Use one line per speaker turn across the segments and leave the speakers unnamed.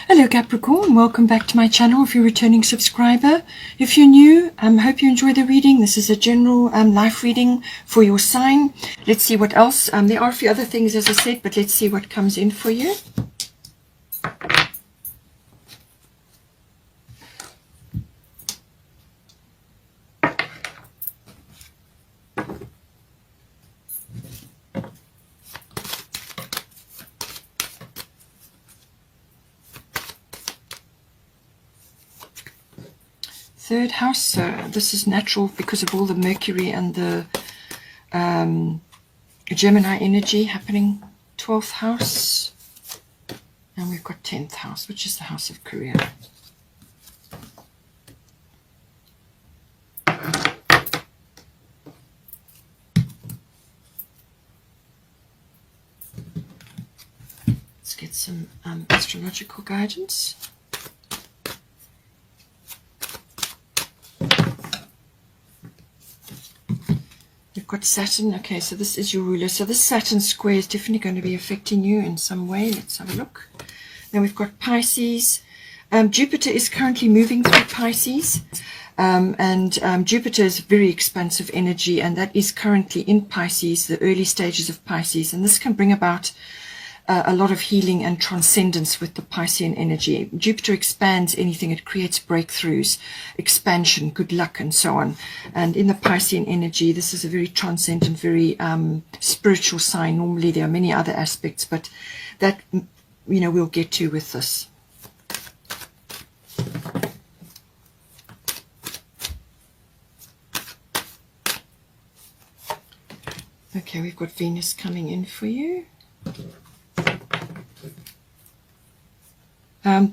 Hello Capricorn, welcome back to my channel if you're a returning subscriber. If you're new, I hope you enjoy the reading. This is a general life reading for your sign. Let's see what else. There are a few other things as I said, but let's see what comes in for you. Third house, this is natural because of all the Mercury and the Gemini energy happening. 12th house, and we've got 10th house, which is the house of career. Let's get some astrological guidance. You've got Saturn. Okay, so this is your ruler. So this Saturn square is definitely going to be affecting you in some way. Let's have a look. Then we've got Pisces. Jupiter is currently moving through Pisces. Jupiter is very expansive energy, and that is currently in Pisces, the early stages of Pisces. And this can bring about a lot of healing and transcendence with the Piscean energy. Jupiter expands anything. It creates breakthroughs, expansion, good luck, and so on. And in the Piscean energy, this is a very transcendent, very spiritual sign. Normally there are many other aspects, but that, we'll get to with this. Okay, we've got Venus coming in for you.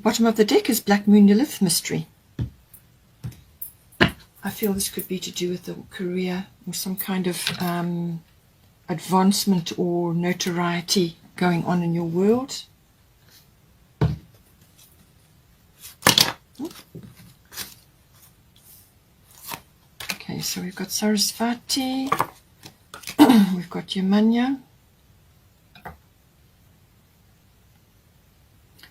Bottom of the deck is Black Moon Lilith mystery. I feel this could be to do with the career or some kind of advancement or notoriety going on in your world. Okay, so we've got Sarasvati, we've got Yamanya.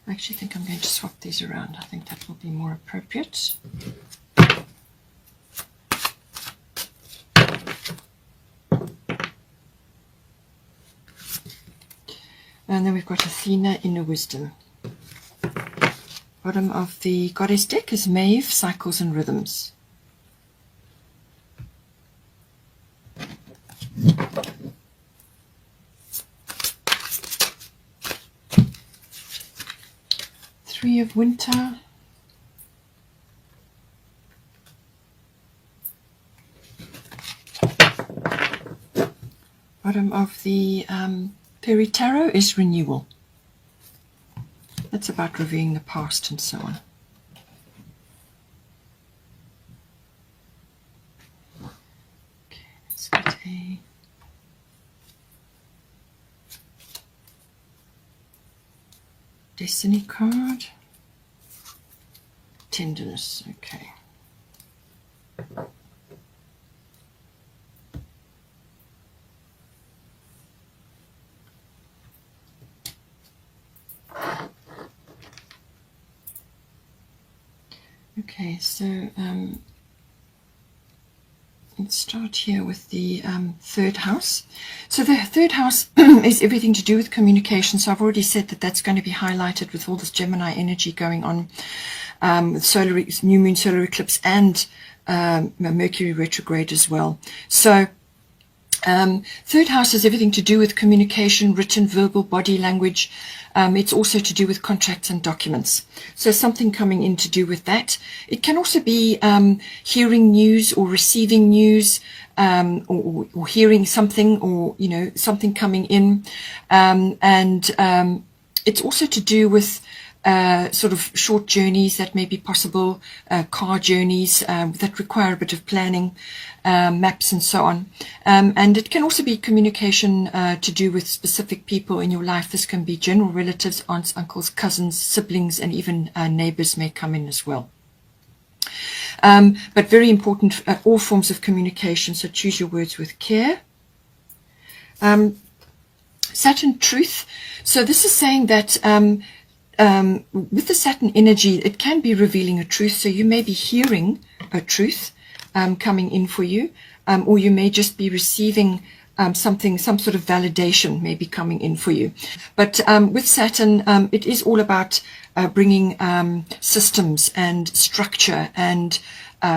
I actually think I'm going to swap these around. I think that will be more appropriate. And then we've got Athena, Inner Wisdom. Bottom of the Goddess deck is Maeve, Cycles and Rhythms. Three of Winter. Bottom of the Fairy Tarot is Renewal. That's about reviewing the past and so on. Okay, let's get a Destiny card. Tenderness. Okay. Okay, so let's start here with the third house. So the third house is everything to do with communication. So I've already said that that's going to be highlighted with all this Gemini energy going on, with new moon, solar eclipse, and Mercury retrograde as well. So third house is everything to do with communication, written, verbal, body language. It's also to do with contracts and documents. So something coming in to do with that. It can also be hearing news or receiving news, or hearing something, or something coming in. It's also to do with sort of short journeys that may be possible, car journeys that require a bit of planning, maps and so on. And it can also be communication to do with specific people in your life. This can be general relatives, aunts, uncles, cousins, siblings, and even neighbors may come in as well. But very important, all forms of communication, so choose your words with care. Saturn Truth. So this is saying that with the Saturn energy, it can be revealing a truth. So you may be hearing a truth coming in for you, or you may just be receiving something, some sort of validation may be coming in for you. But with Saturn, it is all about bringing systems and structure and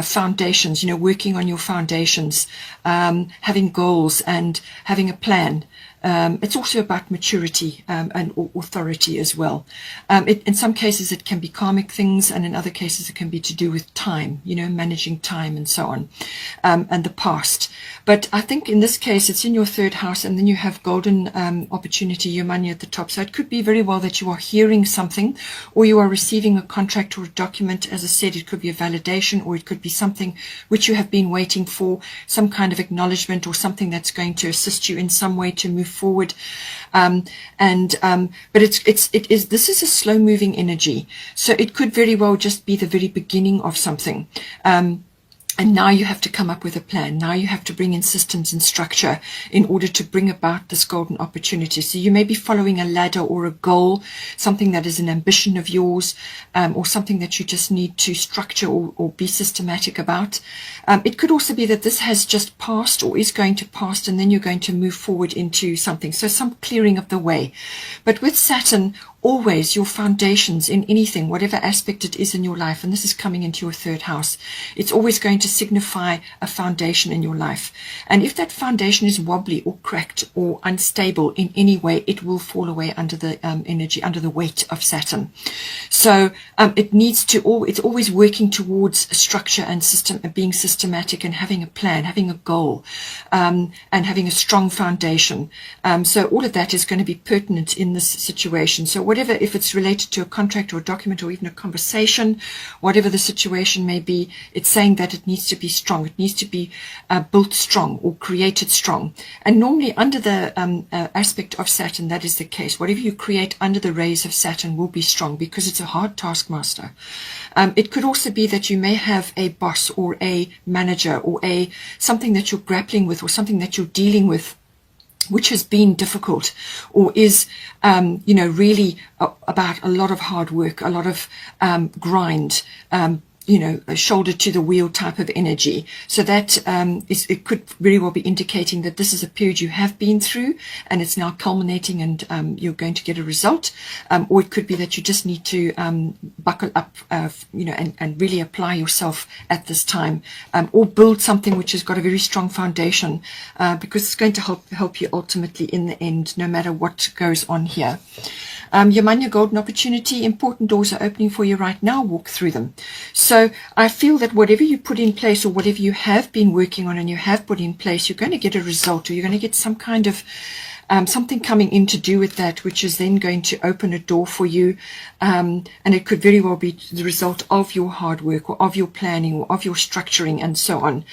foundations, working on your foundations, having goals and having a plan. It's also about maturity and authority as well. In some cases, it can be karmic things, and in other cases, it can be to do with time, managing time and so on, and the past. But I think in this case, it's in your third house, and then you have golden opportunity, your money at the top. So it could be very well that you are hearing something, or you are receiving a contract or a document. As I said, it could be a validation, or it could be something which you have been waiting for, some kind of acknowledgement, or something that's going to assist you in some way to move forward. But this is a slow moving energy, so it could very well just be the very beginning of something. And now you have to come up with a plan. Now you have to bring in systems and structure in order to bring about this golden opportunity. So you may be following a ladder or a goal, something that is an ambition of yours, or something that you just need to structure or be systematic about. It could also be that this has just passed or is going to pass, and then you're going to move forward into something. So some clearing of the way. But with Saturn, always your foundations in anything, whatever aspect it is in your life, and this is coming into your third house, it's always going to signify a foundation in your life. And if that foundation is wobbly or cracked or unstable in any way, it will fall away under the energy, under the weight of Saturn. So it needs to, it's always working towards a structure and system, being systematic and having a plan, having a goal, and having a strong foundation. So all of that is going to be pertinent in this situation. So whatever, if it's related to a contract or a document or even a conversation, whatever the situation may be, it's saying that it needs to be strong. It needs to be built strong or created strong. And normally under the aspect of Saturn, that is the case. Whatever you create under the rays of Saturn will be strong because it's a hard taskmaster. It could also be that you may have a boss or a manager or something that you're grappling with or something that you're dealing with, which has been difficult or is, really about a lot of hard work, a lot of grind, a shoulder to the wheel type of energy. So that it could very well be indicating that this is a period you have been through and it's now culminating and you're going to get a result. Or it could be that you just need to buckle up, and really apply yourself at this time, or build something which has got a very strong foundation, because it's going to help you ultimately in the end, no matter what goes on here. Your money, golden opportunity, important doors are opening for you right now. Walk through them. So I feel that whatever you put in place or whatever you have been working on and you have put in place, you're going to get a result, or you're going to get some kind of something coming in to do with that, which is then going to open a door for you. And it could very well be the result of your hard work or of your planning or of your structuring and so on.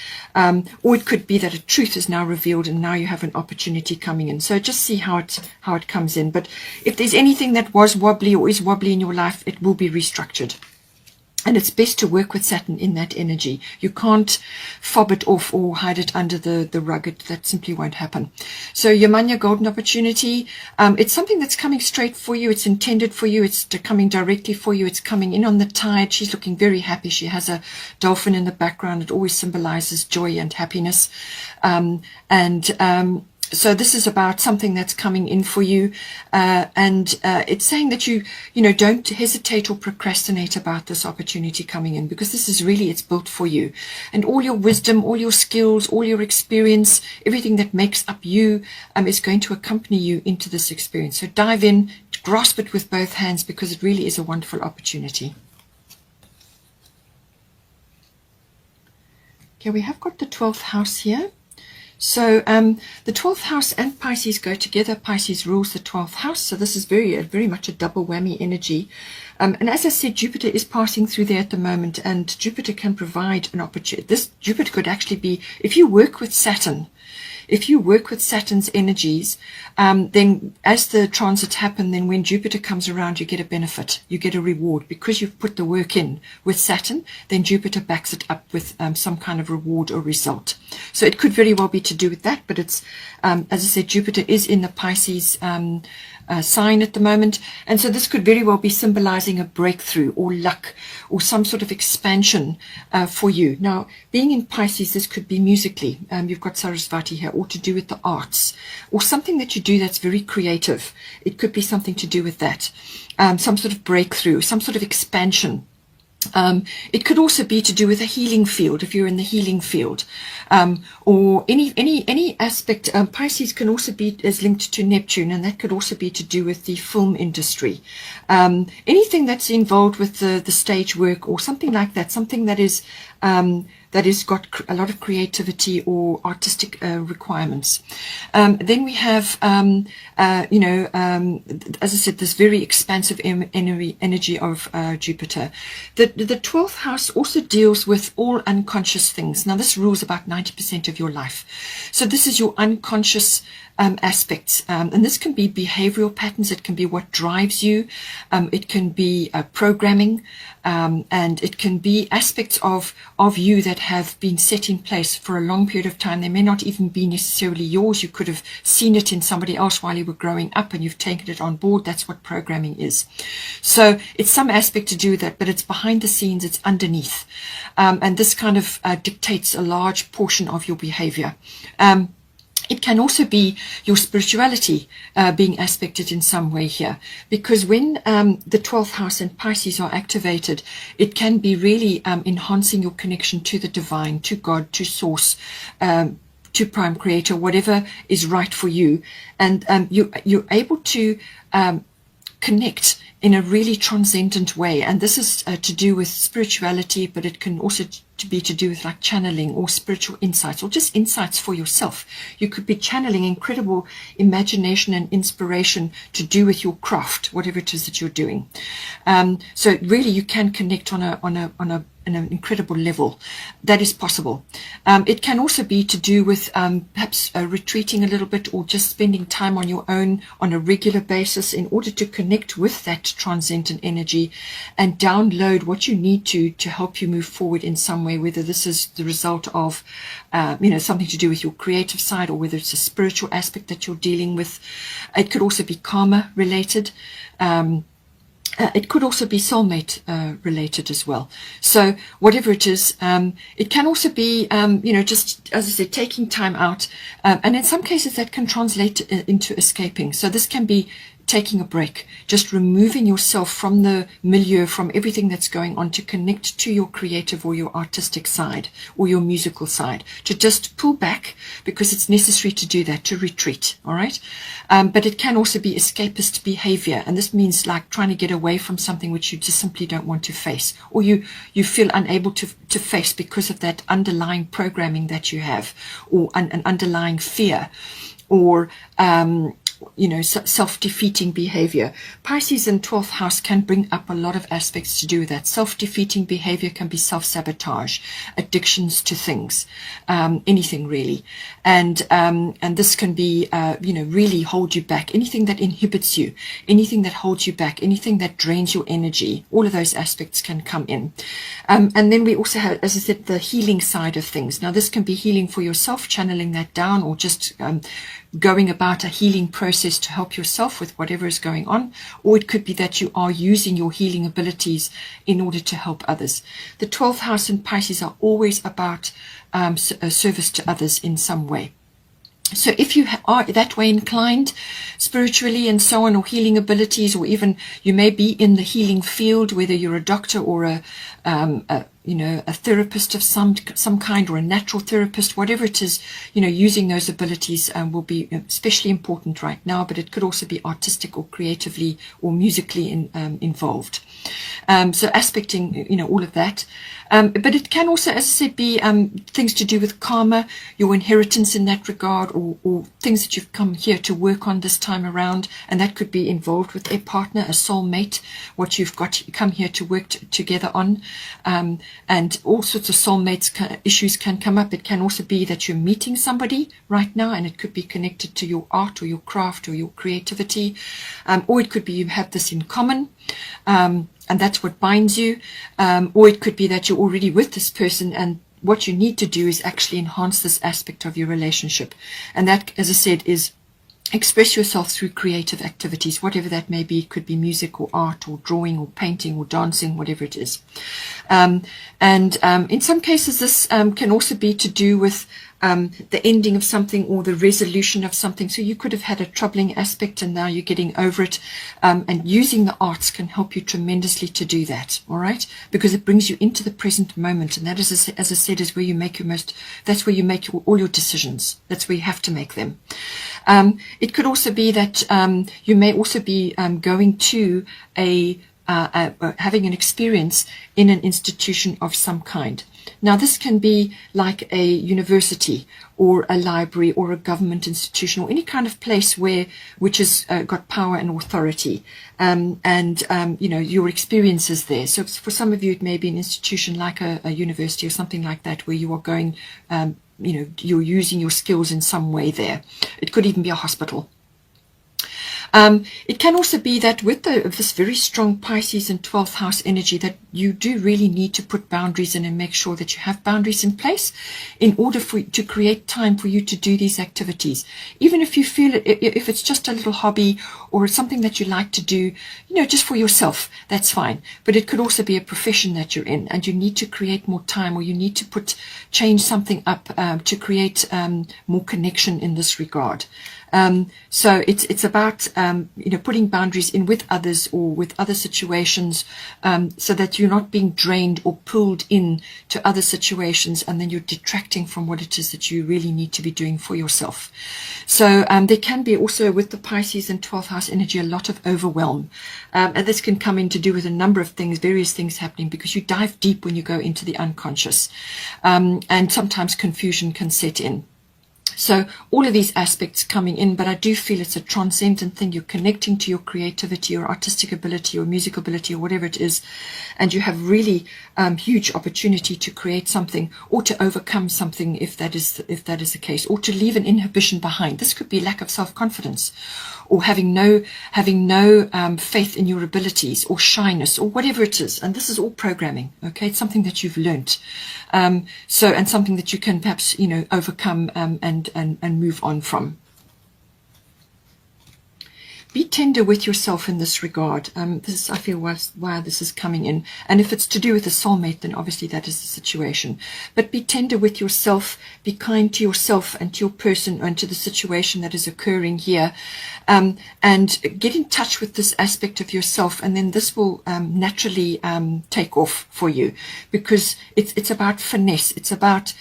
Or it could be that a truth is now revealed and now you have an opportunity coming in. So just see how it comes in. But if there's anything that was wobbly or is wobbly in your life, it will be restructured. And it's best to work with Saturn in that energy. You can't fob it off or hide it under the rug. That simply won't happen. So your money, golden opportunity, it's something that's coming straight for you. It's intended for you. It's coming directly for you. It's coming in on the tide. She's looking very happy. She has a dolphin in the background. It always symbolizes joy and happiness. So this is about something that's coming in for you, and it's saying that you don't hesitate or procrastinate about this opportunity coming in, because this is really, it's built for you, and all your wisdom, all your skills, all your experience, everything that makes up you is going to accompany you into this experience. So dive in, grasp it with both hands, because it really is a wonderful opportunity. Okay, we have got the 12th house here. So the 12th house and Pisces go together. Pisces rules the 12th house. So this is very much a double whammy energy. And as I said, Jupiter is passing through there at the moment, and Jupiter can provide an opportunity. This Jupiter could actually be, if you work with Saturn, if you work with Saturn's energies, then as the transits happen, then when Jupiter comes around, you get a benefit, you get a reward, because you've put the work in with Saturn. Then Jupiter backs it up with some kind of reward or result. So it could very well be to do with that, but it's, as I said, Jupiter is in the Pisces sign at the moment. And so this could very well be symbolizing a breakthrough or luck or some sort of expansion for you. Now, being in Pisces, this could be musically. You've got Sarasvati here, or to do with the arts, or something that you do that's very creative. It could be something to do with that. Some sort of breakthrough, some sort of expansion. It could also be to do with a healing field, if you're in the healing field, or any aspect. Pisces can also be as linked to Neptune, and that could also be to do with the film industry. Anything that's involved with the stage work or something like that, something that is that has got a lot of creativity or artistic requirements. Then we have, as I said, this very expansive energy of Jupiter. The 12th house also deals with all unconscious things. Now, this rules about 90% of your life. So this is your unconscious aspects, and this can be behavioral patterns. It can be what drives you. It can be programming, and it can be aspects of you that have been set in place for a long period of time. They may not even be necessarily yours. You could have seen it in somebody else while you were growing up, and you've taken it on board. That's what programming is. So it's some aspect to do with that, but it's behind the scenes. It's underneath, and this kind of dictates a large portion of your behavior. It can also be your spirituality being aspected in some way here, because when the 12th house and Pisces are activated, it can be really enhancing your connection to the divine, to God, to source, to prime creator, whatever is right for you. And you're able to connect in a really transcendent way. And this is to do with spirituality, but it can also be to do with like channeling or spiritual insights, or just insights for yourself. You could be channeling incredible imagination and inspiration to do with your craft, whatever it is that you're doing. So really you can connect on an incredible level. That is possible. It can also be to do with perhaps retreating a little bit, or just spending time on your own on a regular basis in order to connect with that transcendent energy and download what you need to help you move forward in some way, whether this is the result of something to do with your creative side, or whether it's a spiritual aspect that you're dealing with. It could also be karma related. It could also be soulmate related as well. So whatever it is, it can also be, just, as I said, taking time out. And in some cases that can translate into escaping. So this can be taking a break, just removing yourself from the milieu, from everything that's going on, to connect to your creative or your artistic side or your musical side, to just pull back because it's necessary to do that, to retreat. All right. But it can also be escapist behavior. And this means like trying to get away from something which you just simply don't want to face, or you feel unable to face because of that underlying programming that you have, or an underlying fear, or self-defeating behavior. Pisces in 12th house can bring up a lot of aspects to do with that. Self-defeating behavior can be self-sabotage, addictions to things, anything really. And this can be, really hold you back. Anything that inhibits you, anything that holds you back, anything that drains your energy, all of those aspects can come in. And then we also have, as I said, the healing side of things. Now this can be healing for yourself, channeling that down, or just going about a healing process to help yourself with whatever is going on, or it could be that you are using your healing abilities in order to help others. The 12th house and Pisces are always about service to others in some way. So if you are that way inclined spiritually and so on, or healing abilities, or even you may be in the healing field, whether you're a doctor or a therapist of some kind, or a natural therapist, whatever it is, using those abilities will be especially important right now, but it could also be artistic or creatively or musically involved. So aspecting, all of that. But it can also, as I said, be things to do with karma, your inheritance in that regard, or things that you've come here to work on this time around, and that could be involved with a partner, a soulmate, what you've got come here to work together on, and all sorts of soulmates issues can come up. It can also be that you're meeting somebody right now, and it could be connected to your art or your craft or your creativity, or it could be you have this in common, and that's what binds you, or it could be that you're already with this person, and what you need to do is actually enhance this aspect of your relationship. And that, as I said, is express yourself through creative activities, whatever that may be. It could be music or art or drawing or painting or dancing, whatever it is. In some cases, this can also be to do with the ending of something or the resolution of something. So you could have had a troubling aspect and now you're getting over it. And using the arts can help you tremendously to do that, all right? Because it brings you into the present moment. And that is, as I said, is where you make that's where you make all your decisions. That's where you have to make them. It could also be that you may also be going to having an experience in an institution of some kind. Now, this can be like a university or a library or a government institution or any kind of place which has got power and authority, your experiences there. So for some of you, it may be an institution like a university or something like that, where you are going, you're using your skills in some way there. It could even be a hospital. It can also be that with this very strong Pisces and 12th house energy, that you do really need to put boundaries in and make sure that you have boundaries in place in order to create time for you to do these activities. Even if you feel it, if it's just a little hobby or something that you like to do, just for yourself, that's fine. But it could also be a profession that you're in and you need to create more time, or you need to change something up to create more connection in this regard. So it's about putting boundaries in with others or with other situations, so that you're not being drained or pulled in to other situations, and then you're detracting from what it is that you really need to be doing for yourself. So there can be also, with the Pisces and 12th house energy, a lot of overwhelm, and this can come in to do with a number of things, various things happening, because you dive deep when you go into the unconscious, and sometimes confusion can set in. So all of these aspects coming in, but I do feel it's a transcendent thing. You're connecting to your creativity or artistic ability or musical ability or whatever it is, and you have really huge opportunity to create something or to overcome something, if that is the case, or to leave an inhibition behind. This could be lack of self-confidence, or having no faith in your abilities, or shyness, or whatever it is. And this is all programming, okay? It's something that you've learnt. And something that you can perhaps, overcome and move on from. Be tender with yourself in this regard. This is, I feel, why this is coming in. And if it's to do with a soulmate, then obviously that is the situation. But be tender with yourself. Be kind to yourself and to your person and to the situation that is occurring here. And get in touch with this aspect of yourself. And then this will naturally take off for you. Because it's about finesse. It's about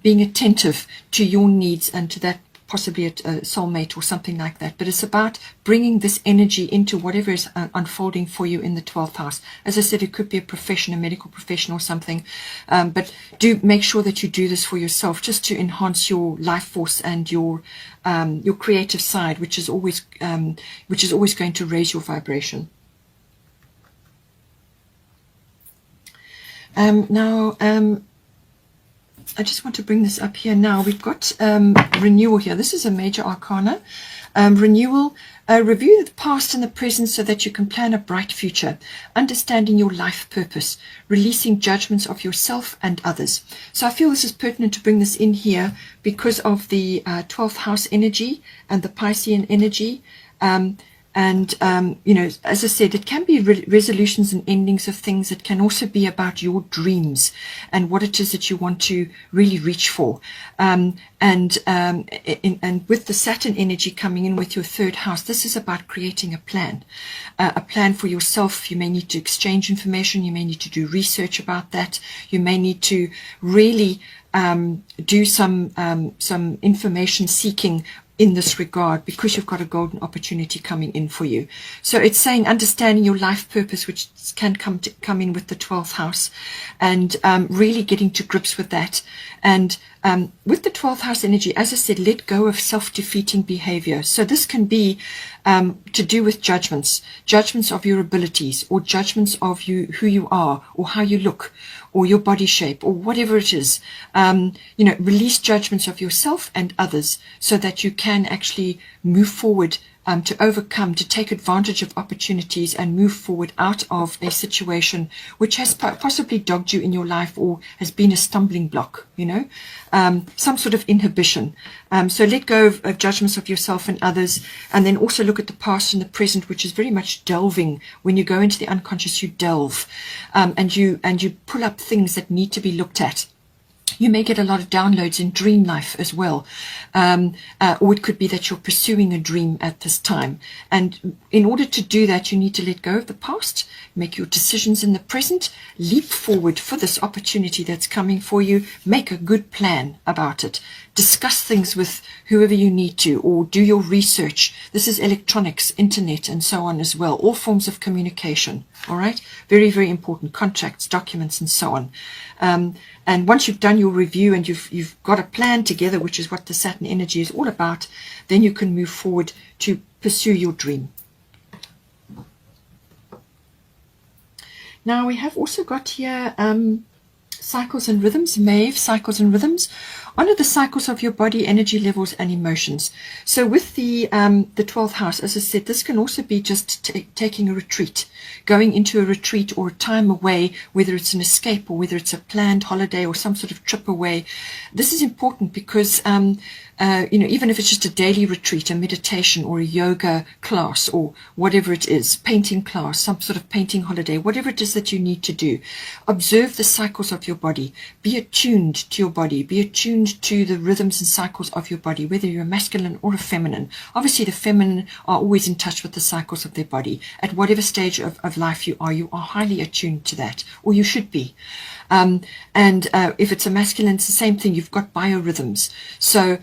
being attentive to your needs and to that, possibly a soulmate or something like that. But it's about bringing this energy into whatever is unfolding for you in the 12th house. As I said, it could be a profession, a medical profession or something. But do make sure that you do this for yourself, just to enhance your life force and your creative side, which is always going to raise your vibration. I just want to bring this up here now. We've got renewal here. This is a major arcana. Renewal, review the past and the present so that you can plan a bright future, understanding your life purpose, releasing judgments of yourself and others. So I feel this is pertinent to bring this in here because of the 12th house energy and the Piscean energy. As I said, it can be resolutions and endings of things. It can also be about your dreams and what it is that you want to really reach for. And with the Saturn energy coming in with your 3rd house, this is about creating a plan for yourself. You may need to exchange information. You may need to do research about that. You may need to really do some information seeking in this regard, because you've got a golden opportunity coming in for you. So it's saying understanding your life purpose, which can come in with the 12th house, and really getting to grips with that. And with the 12th house energy, as I said, let go of self-defeating behavior. So this can be to do with judgments of your abilities, or judgments of who you are, or how you look, or your body shape, or whatever it is. Release judgments of yourself and others so that you can actually move forward to overcome, to take advantage of opportunities and move forward out of a situation which has possibly dogged you in your life or has been a stumbling block, some sort of inhibition. So let go of judgments of yourself and others, and then also look at the past and the present, which is very much delving. When you go into the unconscious, you delve, and you pull up things that need to be looked at. You may get a lot of downloads in dream life as well. Or it could be that you're pursuing a dream at this time. And in order to do that, you need to let go of the past, make your decisions in the present, leap forward for this opportunity that's coming for you, make a good plan about it, discuss things with whoever you need to, or do your research. This is electronics, internet, and so on as well. All forms of communication. All right? Very, very important. Contracts, documents, and so on. And once you've done your review and you've got a plan together, which is what the Saturn energy is all about, then you can move forward to pursue your dream. Now we have also got here cycles and rhythms, Maeve, cycles and rhythms. Honor the cycles of your body, energy levels, and emotions. So with the 12th house, as I said, this can also be just taking a retreat, going into a retreat or a time away, whether it's an escape or whether it's a planned holiday or some sort of trip away. This is important because, even if it's just a daily retreat, a meditation or a yoga class or whatever it is, painting class, some sort of painting holiday, whatever it is that you need to do, observe the cycles of your body. Be attuned to your body. Be attuned to the rhythms and cycles of your body, whether you're a masculine or a feminine. Obviously, the feminine are always in touch with the cycles of their body. At whatever stage of life you are highly attuned to that, or you should be. If it's a masculine, it's the same thing. You've got biorhythms. So,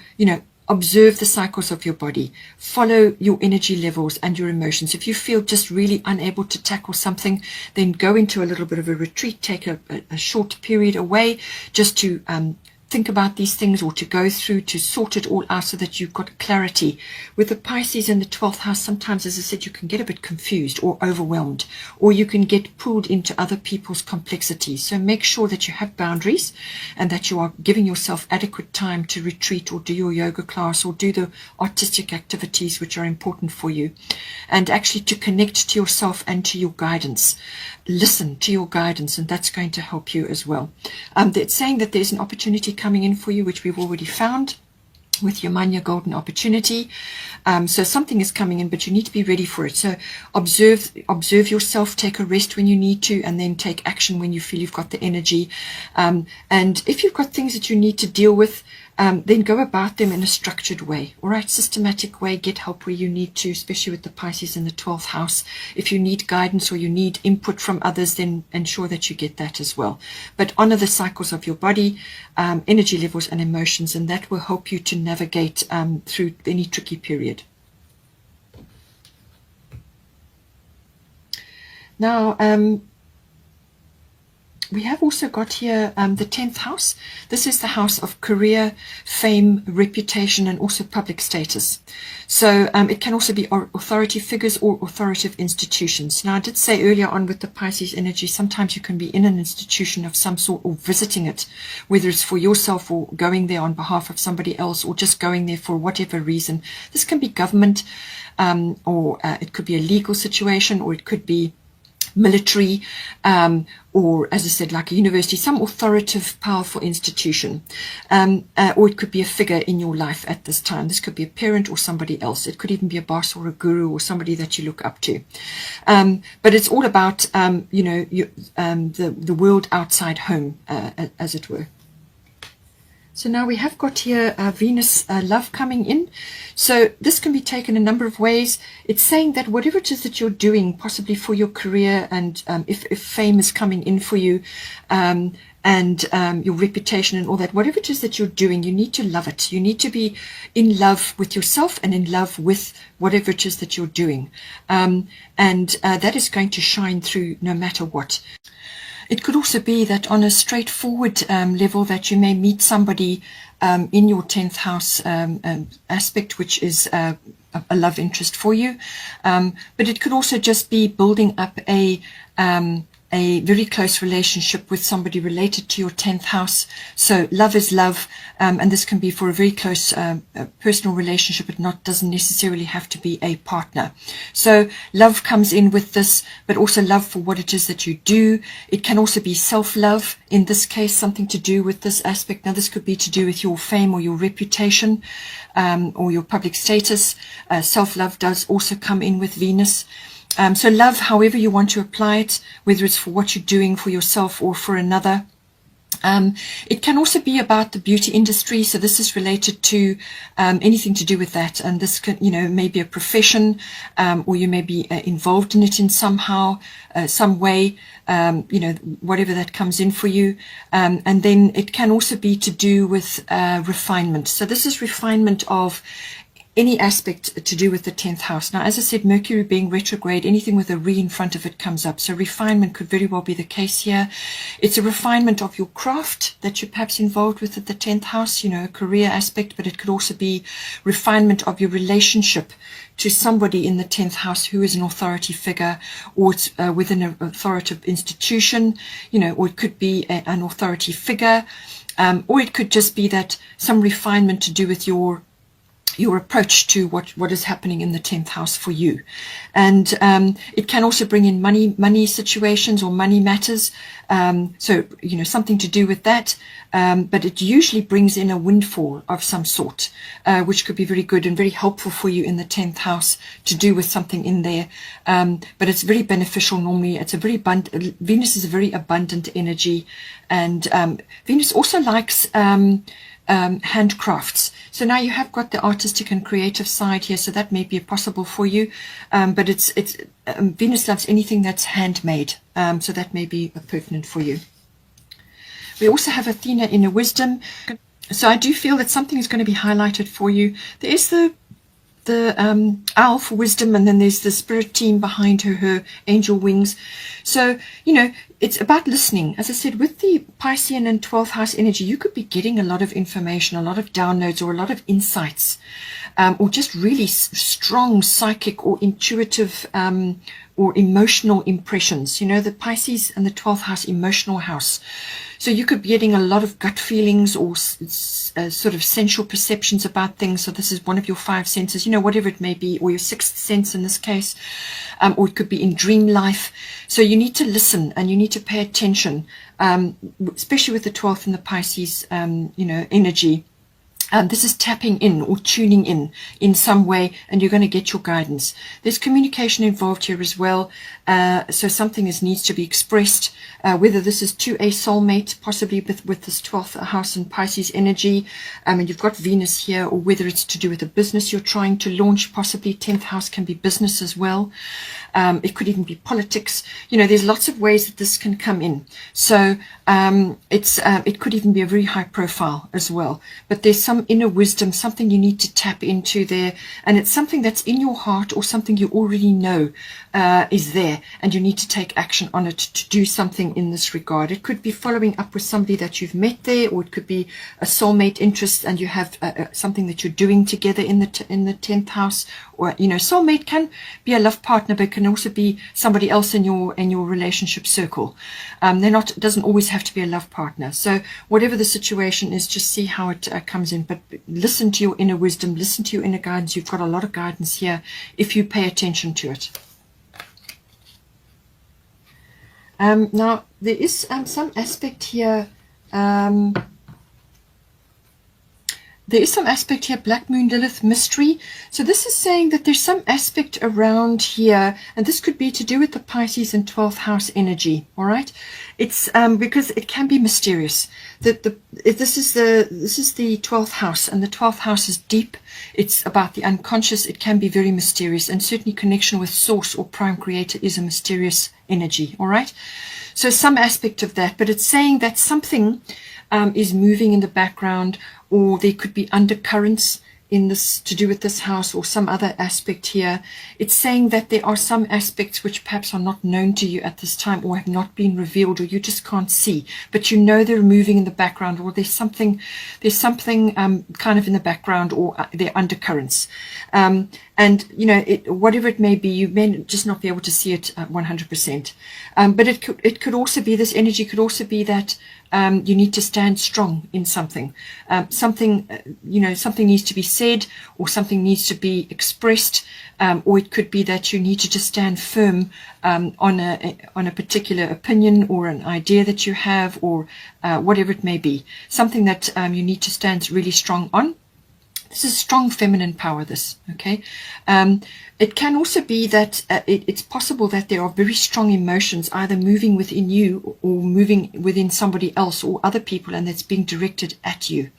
observe the cycles of your body. Follow your energy levels and your emotions. If you feel just really unable to tackle something, then go into a little bit of a retreat. Take a short period away just to think about these things, or to go through to sort it all out so that you've got clarity. With the Pisces in the 12th house, sometimes, as I said, you can get a bit confused or overwhelmed, or you can get pulled into other people's complexities. So make sure that you have boundaries and that you are giving yourself adequate time to retreat or do your yoga class or do the artistic activities which are important for you, and actually to connect to yourself and to your guidance. Listen to your guidance, and that's going to help you as well. It's saying that there's an opportunity coming in for you, which we've already found with your Manya Golden Opportunity. So something is coming in, but you need to be ready for it. So observe yourself, take a rest when you need to, and then take action when you feel you've got the energy. And if you've got things that you need to deal with, then go about them in a structured way, all right, systematic way. Get help where you need to, especially with the Pisces in the 12th house. If you need guidance or you need input from others, then ensure that you get that as well. But honor the cycles of your body, energy levels and emotions, and that will help you to navigate through any tricky period. Now, we have also got here the 10th house. This is the house of career, fame, reputation, and also public status. So it can also be authority figures or authoritative institutions. Now, I did say earlier on with the Pisces energy, sometimes you can be in an institution of some sort or visiting it, whether it's for yourself or going there on behalf of somebody else, or just going there for whatever reason. This can be government, or it could be a legal situation, or it could be military, or, as I said, like a university, some authoritative, powerful institution, or it could be a figure in your life at this time. This could be a parent or somebody else. It could even be a boss or a guru or somebody that you look up to. But it's all about, the world outside home, as it were. So now we have got here Venus love coming in. So this can be taken a number of ways. It's saying that whatever it is that you're doing, possibly for your career, and if fame is coming in for you, and your reputation and all that, whatever it is that you're doing, you need to love it. You need to be in love with yourself and in love with whatever it is that you're doing. And that is going to shine through no matter what. It could also be that on a straightforward level that you may meet somebody in your 10th house aspect, which is a love interest for you. But it could also just be building up a a very close relationship with somebody related to your 10th house. So love is love, and this can be for a very close personal relationship. It doesn't necessarily have to be a partner. So love comes in with this, but also love for what it is that you do. It can also be self-love, in this case, something to do with this aspect. Now, this could be to do with your fame or your reputation, or your public status. Self-love does also come in with Venus. So love, however you want to apply it, whether it's for what you're doing for yourself or for another. It can also be about the beauty industry. So this is related to anything to do with that. And this can, may be a profession, or you may be involved in it in somehow, some way, whatever that comes in for you. And then it can also be to do with refinement. So this is refinement of any aspect to do with the 10th house. Now, as I said, Mercury being retrograde, anything with a re in front of it comes up. So refinement could very well be the case here. It's a refinement of your craft that you're perhaps involved with at the 10th house, a career aspect, but it could also be refinement of your relationship to somebody in the 10th house who is an authority figure, or it's within an authoritative institution, or it could be an authority figure, or it could just be that some refinement to do with your approach to what is happening in the 10th house for you. And it can also bring in money situations or money matters. So, something to do with that. But it usually brings in a windfall of some sort, which could be very good and very helpful for you in the 10th house to do with something in there. But it's very beneficial normally. It's a very Venus is a very abundant energy. And Venus also likes handcrafts. So now you have got the artistic and creative side here, so that may be possible for you. But it's Venus loves anything that's handmade, so that may be pertinent for you. We also have Athena in a wisdom. So I do feel that something is going to be highlighted for you. There is the owl for wisdom, and then there's the spirit team behind her angel wings. So, it's about listening. As I said, with the Piscean and 12th house energy, you could be getting a lot of information, a lot of downloads, or a lot of insights, or just really strong psychic or intuitive or emotional impressions. The Pisces and the 12th house, emotional house. So you could be getting a lot of gut feelings or sort of sensual perceptions about things. So this is one of your 5 senses, whatever it may be, or your 6th sense in this case, or it could be in dream life. So you need to listen and you need to pay attention, especially with the 12th and the Pisces, energy. This is tapping in or tuning in some way, and you're going to get your guidance. There's communication involved here as well. So something needs to be expressed, whether this is to a soulmate, possibly with this 12th house and Pisces energy, and you've got Venus here, or whether it's to do with a business you're trying to launch, possibly 10th house can be business as well. It could even be politics. There's lots of ways that this can come in. So it could even be a very high profile as well. But there's some inner wisdom, something you need to tap into there, and it's something that's in your heart or something you already know is there, and you need to take action on it to do something in this regard. It could be following up with somebody that you've met there, or it could be a soulmate interest and you have something that you're doing together in the 10th house. Or soulmate can be a love partner, but can also be somebody else in your relationship circle. It doesn't always have to be a love partner. So whatever the situation is, just see how it comes in. But listen to your inner wisdom, listen to your inner guidance. You've got a lot of guidance here if you pay attention to it. Now there is some aspect here. There is some aspect here, Black Moon, Lilith, mystery. So this is saying that there's some aspect around here, and this could be to do with the Pisces and 12th house energy. All right, it's because it can be mysterious. This is the 12th house, and the 12th house is deep. It's about the unconscious. It can be very mysterious, and certainly connection with Source or Prime Creator is a mysterious energy. All right, so some aspect of that, but it's saying that something is moving in the background, or there could be undercurrents in this to do with this house or some other aspect here. It's saying that there are some aspects which perhaps are not known to you at this time or have not been revealed, or you just can't see, but you know they're moving in the background, or there's something kind of in the background, or they're undercurrents. And you know, whatever it may be, you may just not be able to see it 100%. But it could also be, this energy could also be that you need to stand strong in something. Something needs to be said, or something needs to be expressed, or it could be that you need to just stand firm on a particular opinion or an idea that you have, or whatever it may be. Something that you need to stand really strong on. This is strong feminine power, this, okay? It can also be that it's possible that there are very strong emotions either moving within you or moving within somebody else or other people, and that's being directed at you.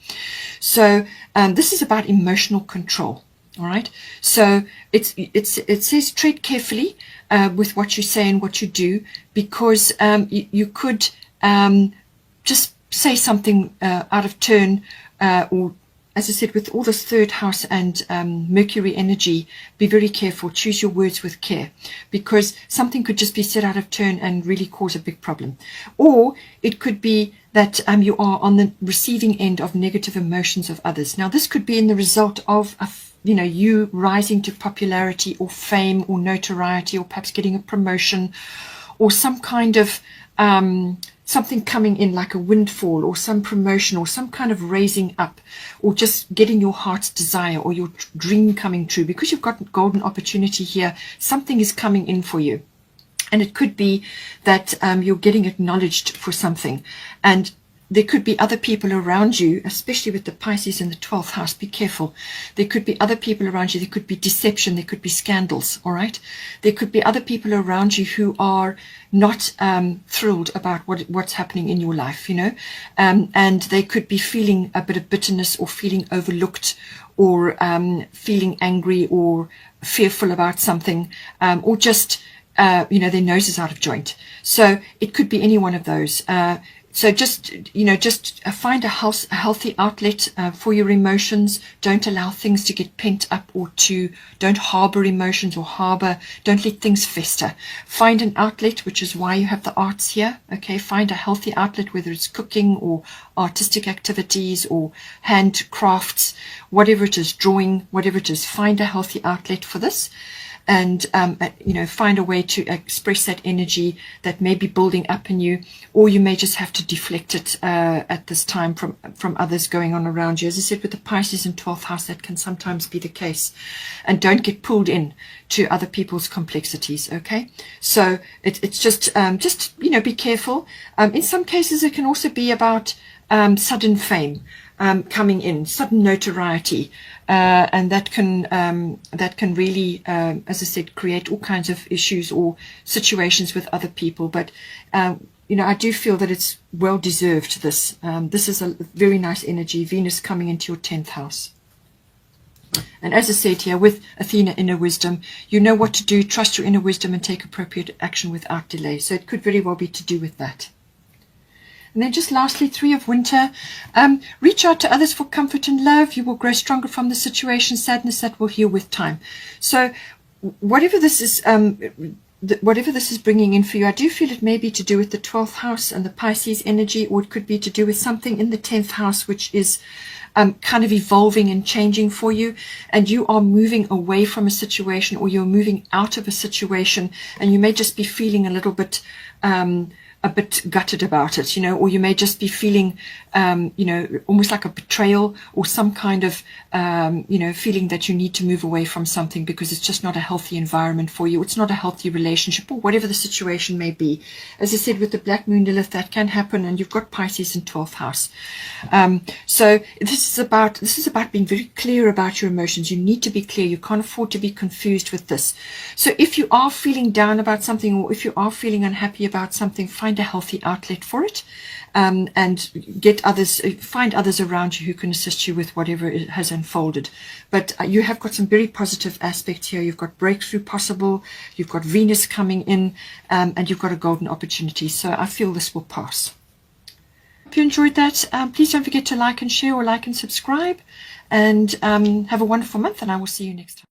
So this is about emotional control, all right? So it says tread carefully with what you say and what you do, because you could just say something out of turn, or as I said, with all this third house and Mercury energy, be very careful. Choose your words with care, because something could just be said out of turn and really cause a big problem. Or it could be that you are on the receiving end of negative emotions of others. Now, this could be in the result of you rising to popularity or fame or notoriety, or perhaps getting a promotion, or some kind of something coming in like a windfall, or some promotion, or some kind of raising up, or just getting your heart's desire or your dream coming true. Because you've got golden opportunity here, something is coming in for you. And it could be that you're getting acknowledged for something. And there could be other people around you, especially with the Pisces in the 12th house. Be careful. There could be other people around you. There could be deception. There could be scandals, all right? There could be other people around you who are not thrilled about what's happening in your life, you know? And they could be feeling a bit of bitterness, or feeling overlooked, or feeling angry or fearful about something, or just, their nose is out of joint. So it could be any one of those. So just find a healthy outlet for your emotions. Don't allow things to get pent up, or don't harbor emotions, or don't let things fester. Find an outlet, which is why you have the arts here. Okay, find a healthy outlet, whether it's cooking or artistic activities or handcrafts, whatever it is, drawing, whatever it is. Find a healthy outlet for this. And, find a way to express that energy that may be building up in you, or you may just have to deflect it at this time from others going on around you. As I said, with the Pisces in 12th house, that can sometimes be the case. And don't get pulled in to other people's complexities, okay? So it's just be careful. In some cases, it can also be about sudden fame. Coming in, sudden notoriety, and that can really, as I said, create all kinds of issues or situations with other people. But I do feel that it's well deserved. This is a very nice energy. Venus coming into your 10th house. And as I said here, with Athena inner wisdom, you know what to do. Trust your inner wisdom and take appropriate action without delay. So it could very well be to do with that. And then just lastly, 3 of winter. Reach out to others for comfort and love. You will grow stronger from the situation. Sadness that will heal with time. So whatever this is bringing in for you, I do feel it may be to do with the 12th house and the Pisces energy, or it could be to do with something in the 10th house, which is kind of evolving and changing for you, and you are moving away from a situation, or you're moving out of a situation, and you may just be feeling a little bit gutted about it, or you may just be feeling, almost like a betrayal, or some kind of, feeling that you need to move away from something because it's just not a healthy environment for you. It's not a healthy relationship, or whatever the situation may be. As I said, with the Black Moon Lilith, that can happen, and you've got Pisces in 12th house. So this is about being very clear about your emotions. You need to be clear. You can't afford to be confused with this. So if you are feeling down about something, or if you are feeling unhappy about something, find a healthy outlet for it, and find others around you who can assist you with whatever it has unfolded. But you have got some very positive aspects here. You've got breakthrough possible, you've got Venus coming in, and you've got a golden opportunity. So I feel this will pass. If you enjoyed that, please don't forget to like and share or like and subscribe. And have a wonderful month, and I will see you next time.